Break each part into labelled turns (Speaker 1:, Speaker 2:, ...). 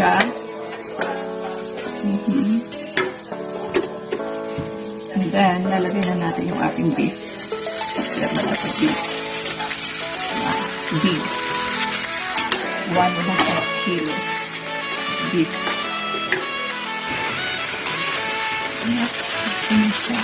Speaker 1: siya. And then, lalagay na natin yung ating beef. Lagyan na natin beef. Beef. 1.5 kilos beef. Ayan. Ayan siya.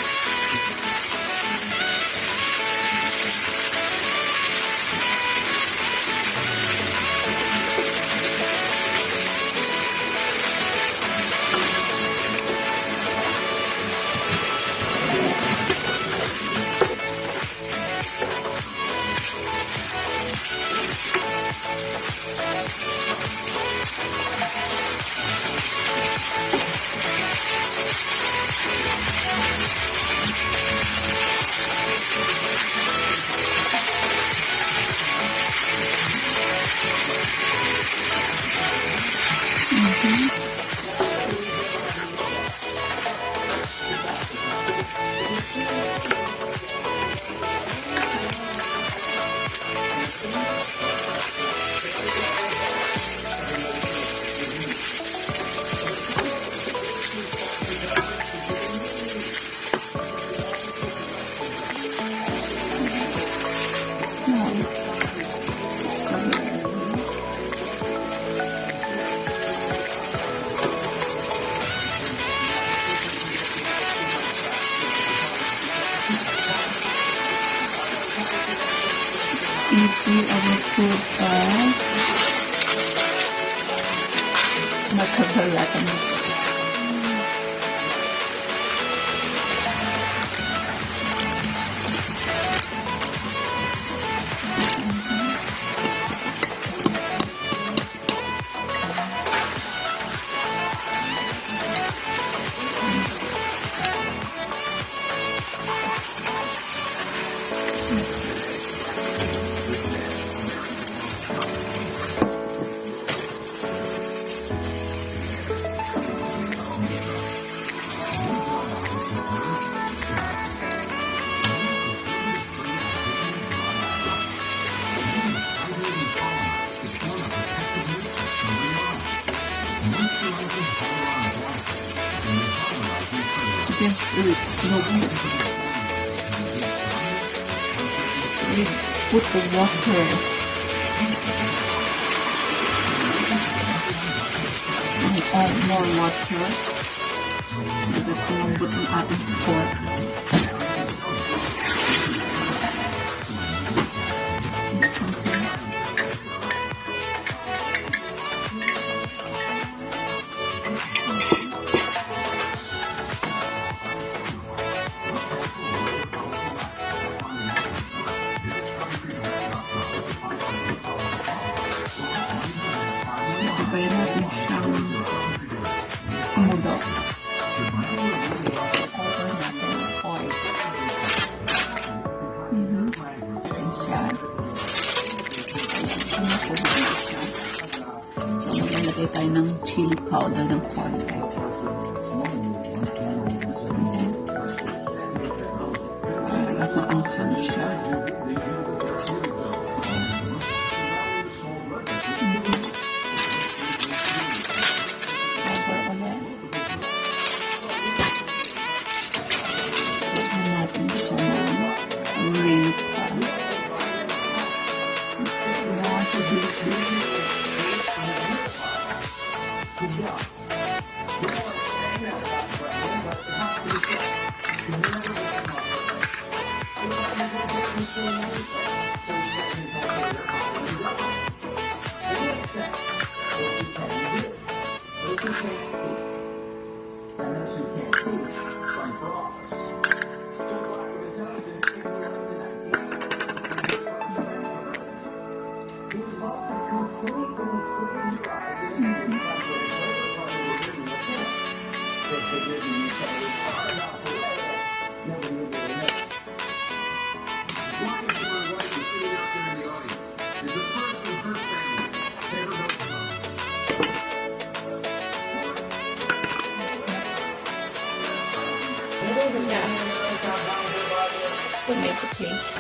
Speaker 1: Easy, I will put Caldereta mix. Yes, it's no good. We put the water. We add more water. Agad kumambot ang ating pork. Kaya natin siyang umudok. Cover natin ng oil. Ayan siya. Umudok siya. So, maglalagay tayo ng chili powder ng konti. Para maanghang siya. Tomato paste.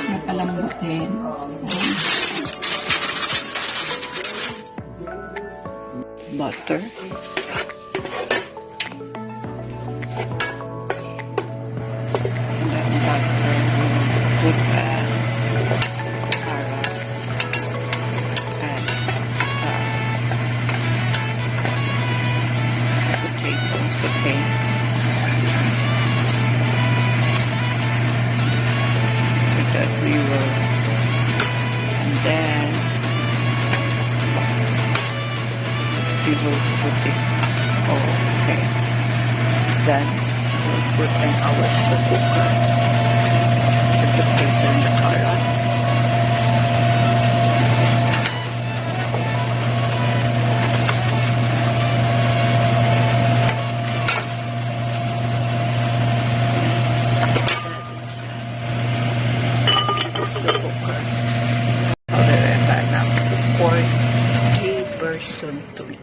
Speaker 1: Napalambutin. Butter. And then butter. Put carrots and potatoes. Okay. So that we will, and then we will put it. Oh, okay. It's done. We'll put in our slow cooker the potato and the carrot. Slow cooker. Caldereta na 4K version 3.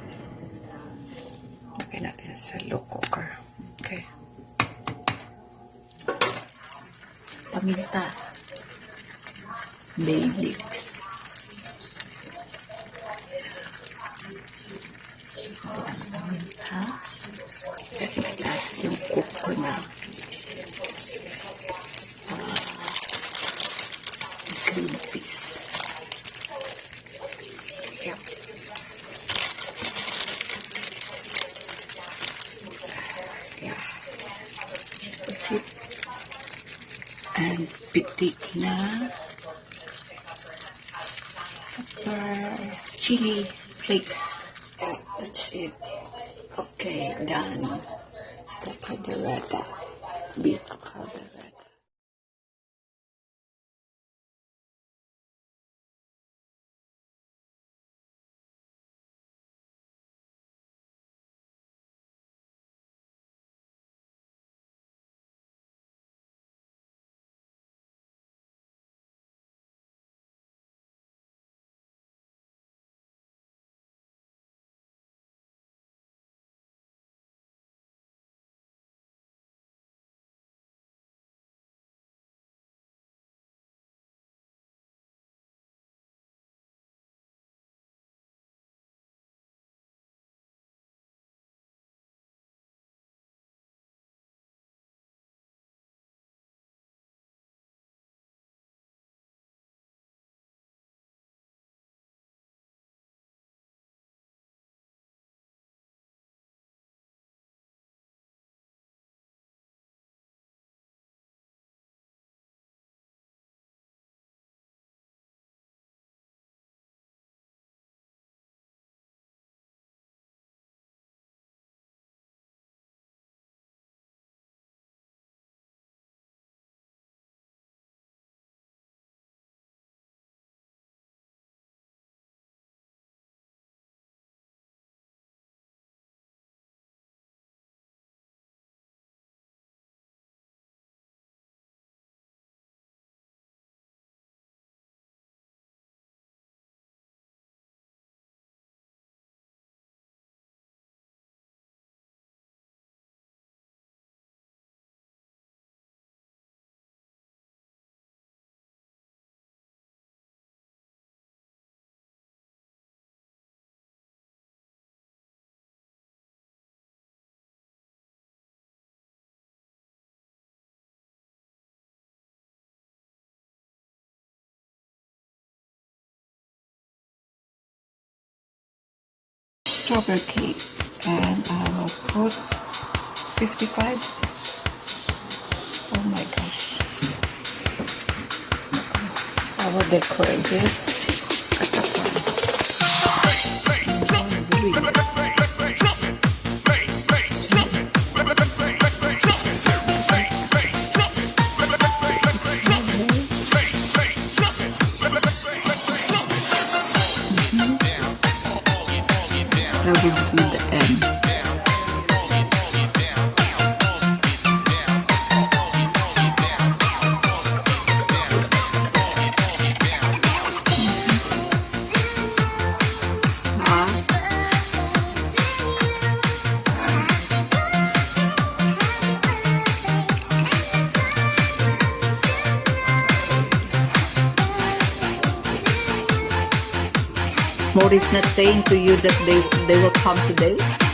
Speaker 1: Lagyan natin sa low cooker. Okay. Paminta. Bay leaf. Paminta. Tapos yung cook ko na green peas. Yep. Yeah. That's it. And pitik na pepper, chili flakes. Yeah, that's it. Okay, done. The caldereta, beef caldereta. Strawberry cake, and I will put 55. Oh my gosh. I will decorate this. That will be the end. Mori's not saying to you that they will come today?